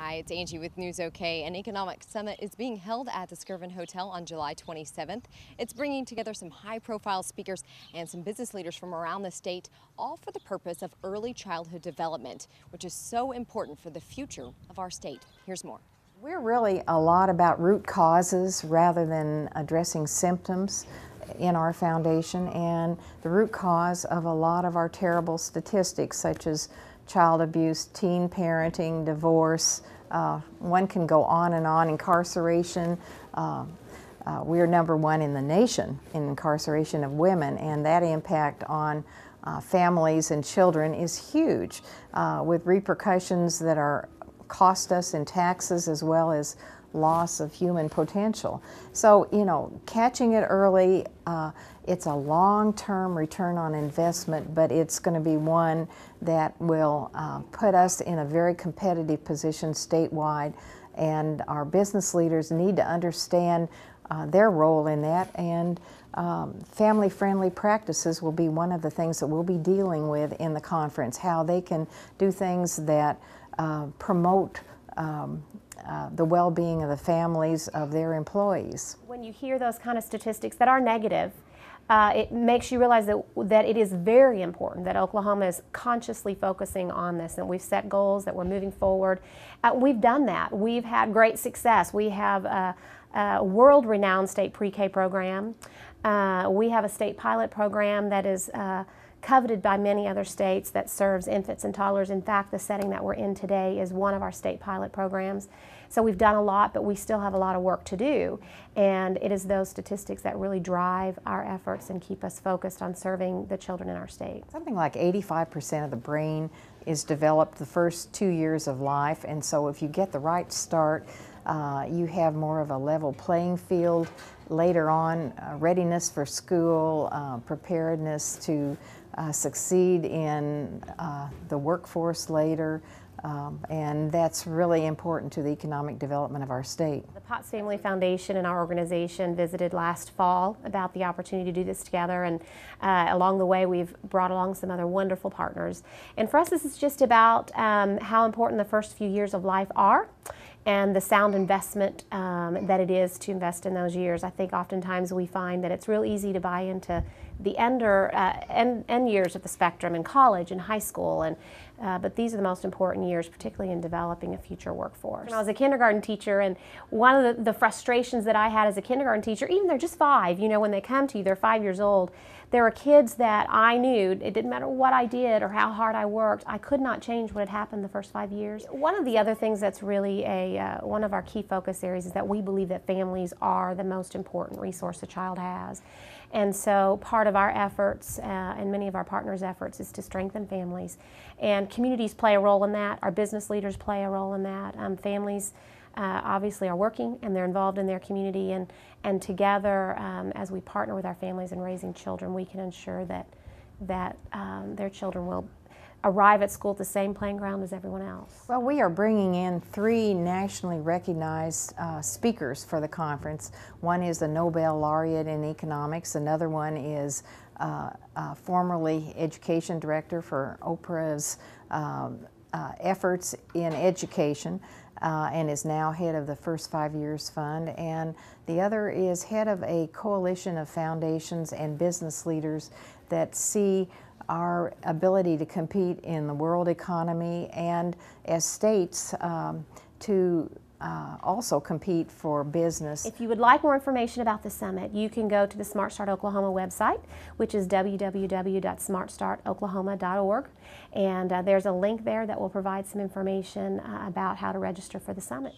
Hi, it's Angie with newsok. An economic summit is being held at the Skirvin Hotel on July 27th. It's bringing together some high-profile speakers and some business leaders from around the state, all for the purpose of early childhood development, which is so important for the future of our state. Here's more. We're really a lot about root causes rather than addressing symptoms in our foundation, and the root cause of a lot of our terrible statistics such as child abuse, teen parenting, divorce, one can go on and on, incarceration. We're #1 in the nation in incarceration of women, and that impact on families and children is huge, with repercussions that are cost us in taxes as well as loss of human potential. So, catching it early, it's a long-term return on investment, but it's going to be one that will put us in a very competitive position statewide, and our business leaders need to understand their role in that, and family-friendly practices will be one of the things that we'll be dealing with in the conference, how they can do things that promote the well-being of the families of their employees. When you hear those kind of statistics that are negative, it makes you realize that it is very important that Oklahoma is consciously focusing on this, and we've set goals, that we're moving forward. We've done that. We've had great success. We have a world-renowned state pre-K program. We have a state pilot program that is coveted by many other states that serves infants and toddlers. In fact, the setting that we're in today is one of our state pilot programs. So we've done a lot, but we still have a lot of work to do. And it is those statistics that really drive our efforts and keep us focused on serving the children in our state. Something like 85% of the brain is developed the first 2 years of life, and so if you get the right start, you have more of a level playing field later on, readiness for school, preparedness to succeed in the workforce later, and that's really important to the economic development of our state. The Potts Family Foundation and our organization visited last fall about the opportunity to do this together, and along the way we've brought along some other wonderful partners. And for us, this is just about how important the first few years of life are, and the sound investment that it is to invest in those years. I think oftentimes we find that it's real easy to buy into the end years of the spectrum in college and high school, and but these are the most important years, particularly in developing a future workforce. I was a kindergarten teacher, and one of the frustrations that I had as a kindergarten teacher, even they're just 5, when they come to you, they're 5 years old, there are kids that I knew, it didn't matter what I did or how hard I worked, I could not change what had happened the first 5 years. One of the other things that's really one of our key focus areas is that we believe that families are the most important resource a child has. And so part of our efforts and many of our partners' efforts is to strengthen families. And communities play a role in that. Our business leaders play a role in that. Families obviously are working, and they're involved in their community, and together as we partner with our families in raising children, we can ensure that their children will arrive at school at the same playing ground as everyone else. Well, we are bringing in 3 nationally recognized speakers for the conference. One is a Nobel laureate in economics. Another one is formerly education director for Oprah's efforts in education, and is now head of the First 5 Years Fund. And the other is head of a coalition of foundations and business leaders that see our ability to compete in the world economy, and as states to also compete for business. If you would like more information about the summit, you can go to the Smart Start Oklahoma website, which is www.smartstartoklahoma.org, and there's a link there that will provide some information about how to register for the summit.